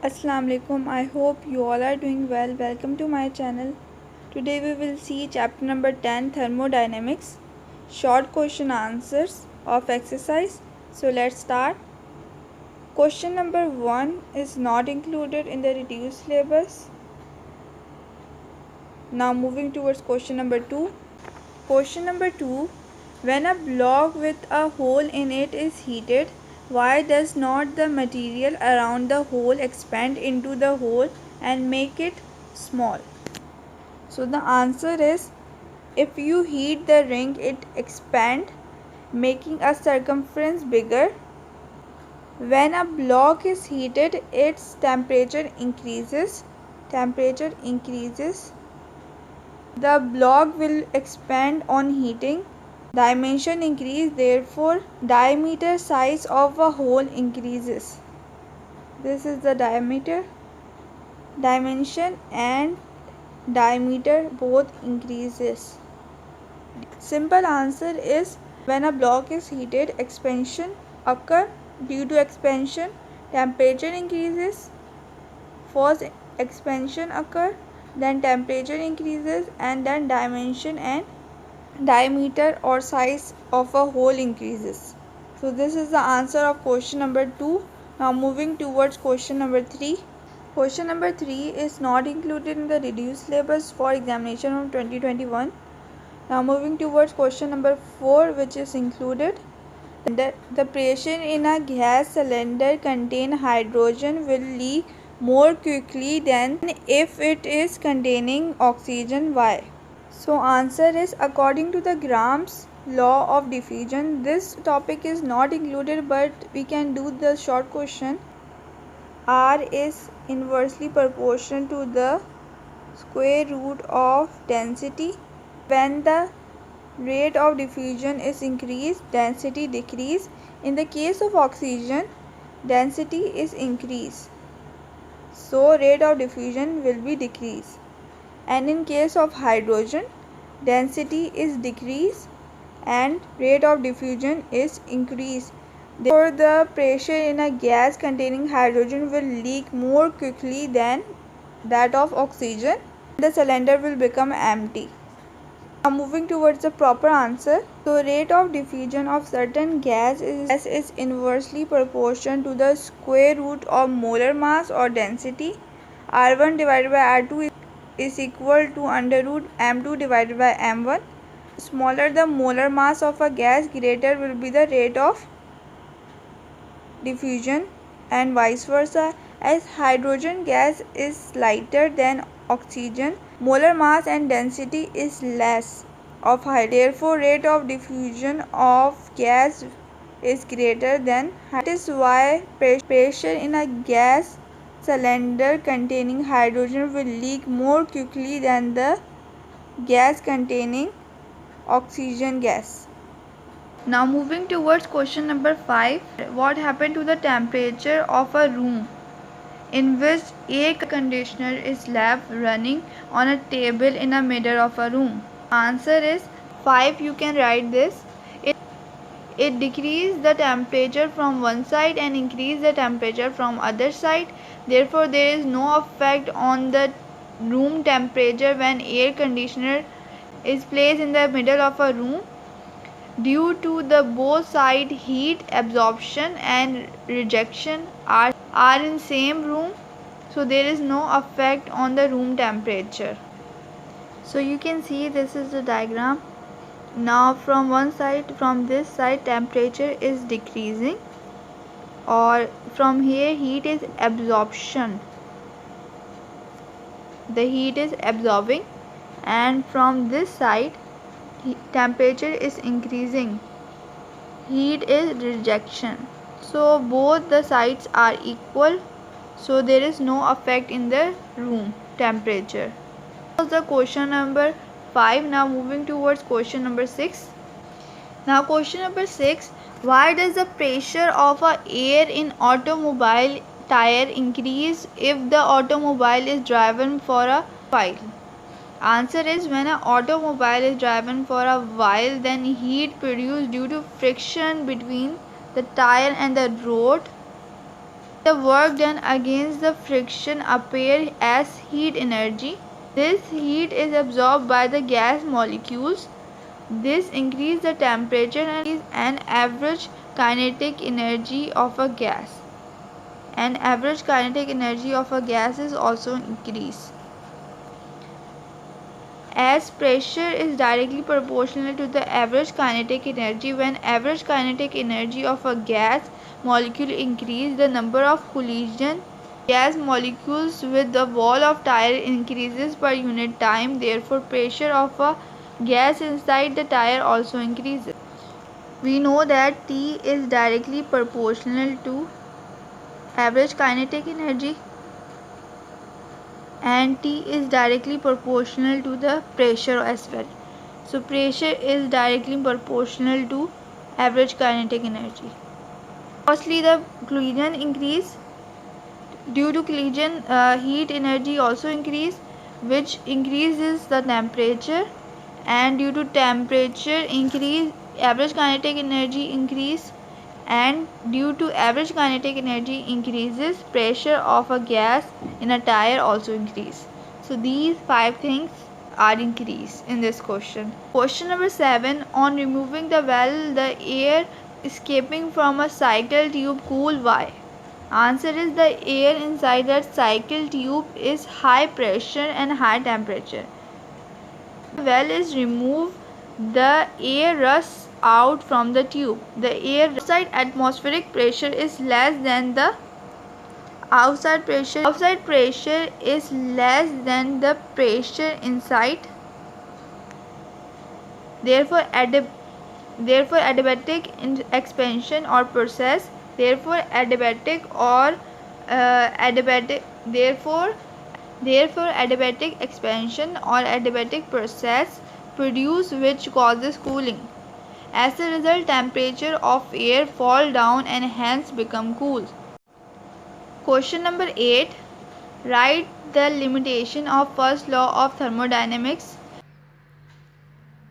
Assalamu alaikum. I hope you all are doing well. Welcome to my channel. Today we will see chapter number 10, thermodynamics, short question answers of exercise. So let's start. Question number 1 is not included in the reduced syllabus. Now moving towards question number 2. Question number 2, when a block with a hole in it is heated, why does not the material around the hole expand into the hole and make it small? So the answer is, if you heat the ring, it expands, making a circumference bigger. When a block is heated, its temperature increases. The block will expand on heating. Dimension increase, therefore diameter size of a hole increases. This is the diameter. Dimension and diameter both increases. Simple answer is, when a block is heated, expansion occur. Due to expansion, temperature increases. First expansion occur, then temperature increases, and then dimension and diameter or size of a hole increases. So this is the answer of question number 2. Now moving towards question number 3. Question number 3 is not included in the reduced syllabus for examination of 2021. Now moving towards question number 4, which is included. The pressure in a gas cylinder containing hydrogen will leak more quickly than if it is containing oxygen. Why? So answer is, according to the Gram's law of diffusion. This topic is not included, but we can do the short question. R is inversely proportional to the square root of density. When the rate of diffusion is increased, density decrease. In the case of oxygen, density is increased, so rate of diffusion will be decreased. And in case of hydrogen, density is decreased and rate of diffusion is increased. Therefore, the pressure in a gas containing hydrogen will leak more quickly than that of oxygen. The cylinder will become empty. Now moving towards the proper answer. So rate of diffusion of certain gas is inversely proportional to the square root of molar mass or density. R1 divided by R2 is equal to under root M2 divided by M1. Smaller the molar mass of a gas, greater will be the rate of diffusion, and vice versa. As hydrogen gas is lighter than oxygen, molar mass and density is less of hydrogen. Therefore, rate of diffusion of gas is greater than hydrogen. That is why pressure in a gas cylinder containing hydrogen will leak more quickly than the gas containing oxygen gas. Now moving towards question number 5. What happened to the temperature of a room in which air conditioner is left running on a table in the middle of a room? Answer is 5. You can write this. It decreases the temperature from one side and increase the temperature from other side. Therefore, there is no effect on the room temperature when air conditioner is placed in the middle of a room, due to the both side heat absorption and rejection are in same room. So there is no effect on the room temperature. So you can see, this is the diagram. Now from one side, from this side, temperature is decreasing, or from here heat is absorption, the heat is absorbing, and from this side temperature is increasing, heat is rejection. So both the sides are equal, so there is no effect in the room temperature. That was the question number 5. Now moving towards question number 6. Now question number 6. Why does the pressure of air in automobile tire increase if the automobile is driven for a while? Answer is, when an automobile is driven for a while, then heat produced due to friction between the tire and the road The work done against the friction appears as heat energy. This heat is absorbed by the gas molecules. This increases the temperature and average kinetic energy of a gas. And average kinetic energy of a gas is also increased. As pressure is directly proportional to the average kinetic energy, when average kinetic energy of a gas molecule increases, the number of collision gas molecules with the wall of tire increases per unit time. Therefore, pressure of a gas inside the tire also increases. We know that T is directly proportional to average kinetic energy, and T is directly proportional to the pressure as well. So pressure is directly proportional to average kinetic energy. Firstly, the collision increase. Due to collision, heat energy also increase, which increases the temperature, and due to temperature increase, average kinetic energy increase, and due to average kinetic energy increases, pressure of a gas in a tire also increase. So these 5 things are increased in this question. Question number 7. On removing the valve, the air escaping from a cycle tube cool. Why? Answer is the air inside that cycle tube is high pressure and high temperature. The valve is removed, the air rushes out from the tube. The air outside atmospheric pressure is less than the outside pressure. Outside pressure is less than the pressure inside. Therefore, adiabatic expansion or process. Therefore, adiabatic expansion or adiabatic process produce which causes cooling. As a result, temperature of air fall down and hence become cool. Question number 8. Write the limitation of first law of thermodynamics.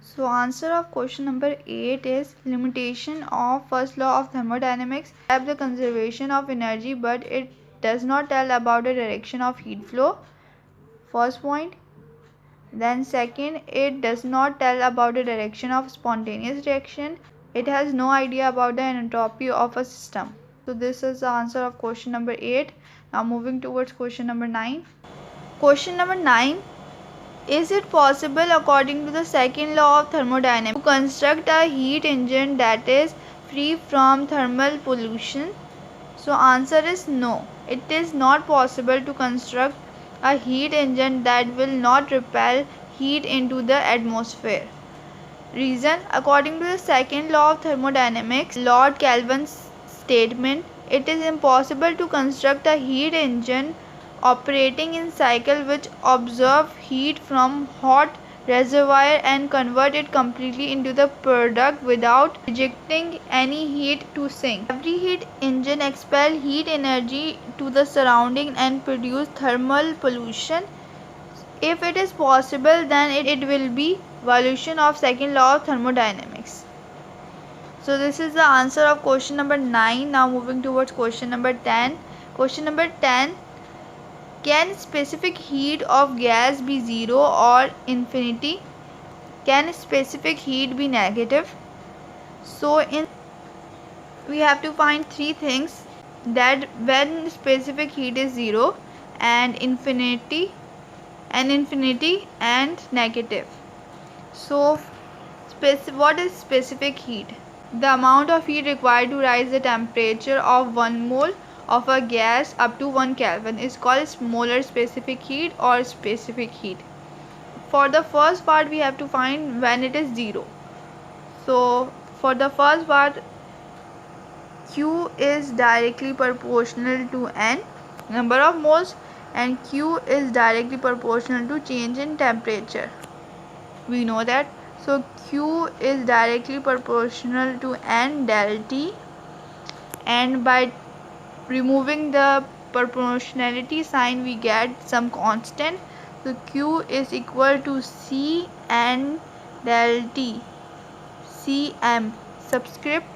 So answer of question number 8 is limitation of first law of thermodynamics have the conservation of energy, but it does not tell about the direction of heat flow. First point. Then second, it does not tell about the direction of spontaneous reaction. It has no idea about the entropy of a system. So this is the answer of question number 8. Now moving towards question number 9. Question number 9. Is it possible, according to the second law of thermodynamics, to construct a heat engine that is free from thermal pollution? So answer is no. It is not possible to construct a heat engine that will not repel heat into the atmosphere. Reason: according to the second law of thermodynamics, Lord Kelvin's statement, it is impossible to construct a heat engine operating in cycle which absorb heat from hot reservoir and convert it completely into the product without rejecting any heat to sink. Every heat engine expel heat energy to the surrounding and produce thermal pollution. If it is possible, then it will be violation of second law of thermodynamics. So this is the answer of question number 9. Now moving towards question number 10. Question number 10. Can specific heat of gas be 0 or infinity? Can specific heat be negative? So we have to find 3 things, that when specific heat is 0 and infinity and negative. So what is specific heat? The amount of heat required to rise the temperature of 1 mole of a gas up to 1 Kelvin is called molar specific heat or specific heat. For the first part, we have to find when it is 0. So for the first part, Q is directly proportional to N, number of moles, and Q is directly proportional to change in temperature. We know that. So Q is directly proportional to N del T, and by removing the proportionality sign we get some constant. So Q is equal to C N del T. Cm subscript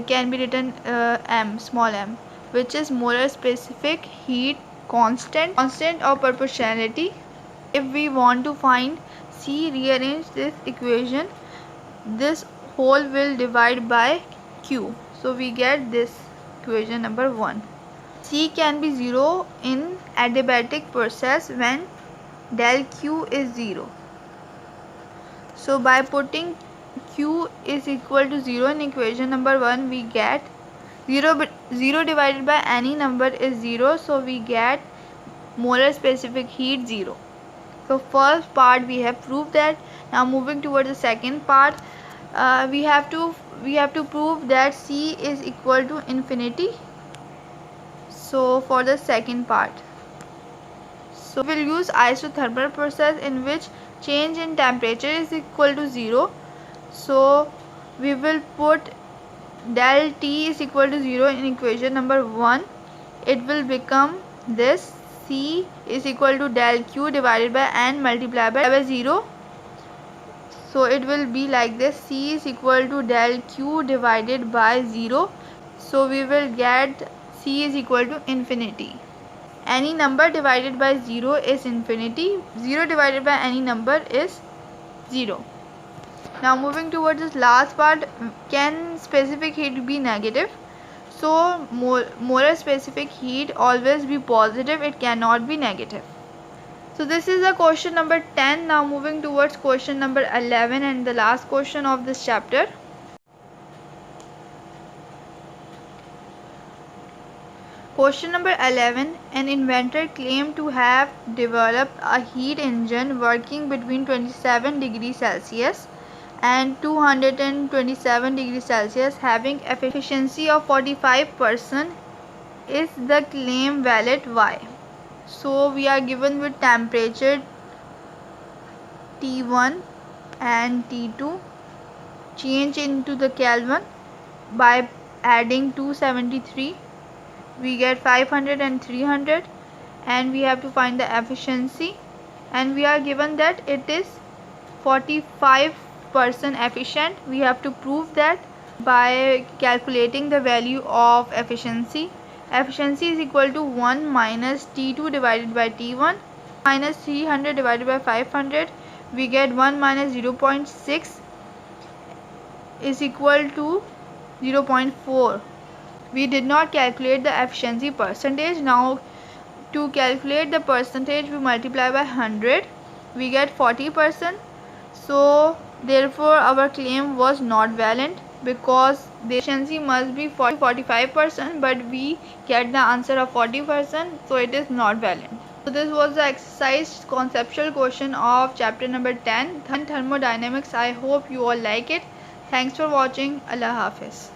can be written m, small m. which is molar specific heat constant or proportionality. If we want to find C, rearrange this equation. This whole will divide by Q. So we get this equation number 1. C can be 0 in adiabatic process when del Q is 0. So by putting Q is equal to 0 in equation number 1, we get 0 divided by any number is 0. So we get molar specific heat 0. So first part we have proved that. Now moving towards the second part, we have to prove that C is equal to infinity. So for the second part, so we will use isothermal process in which change in temperature is equal to 0. So we will put del T is equal to 0 in equation number 1. It will become this: C is equal to del Q divided by N multiplied by 0. So it will be like this: C is equal to del Q divided by 0. So we will get C is equal to infinity. Any number divided by 0 is infinity. 0 divided by any number is 0. Now moving towards this last part, can specific heat be negative? So molar specific heat always be positive, it cannot be negative. So this is the question number 10. Now moving towards question number 11 and the last question of this chapter. Question number 11. An inventor claimed to have developed a heat engine working between 27 degrees Celsius and 227 degrees Celsius having efficiency of 45%. Is the claim valid? Why? So we are given with temperature T1 and T2, change into the Kelvin. By adding 273 we get 500 and 300, and we have to find the efficiency, and we are given that it is 45% efficient. We have to prove that by calculating the value of efficiency. Efficiency is equal to 1 minus T2 divided by T1 minus 300 divided by 500. We get 1 minus 0.6 is equal to 0.4. We did not calculate the efficiency percentage. Now to calculate the percentage, we multiply by 100. We get 40%. So therefore our claim was not valid, because the efficiency must be 45%, but we get the answer of 40%, so it is not valid. So this was the exercise conceptual question of chapter number 10, thermodynamics. I hope you all like it. Thanks for watching. Allah Hafiz.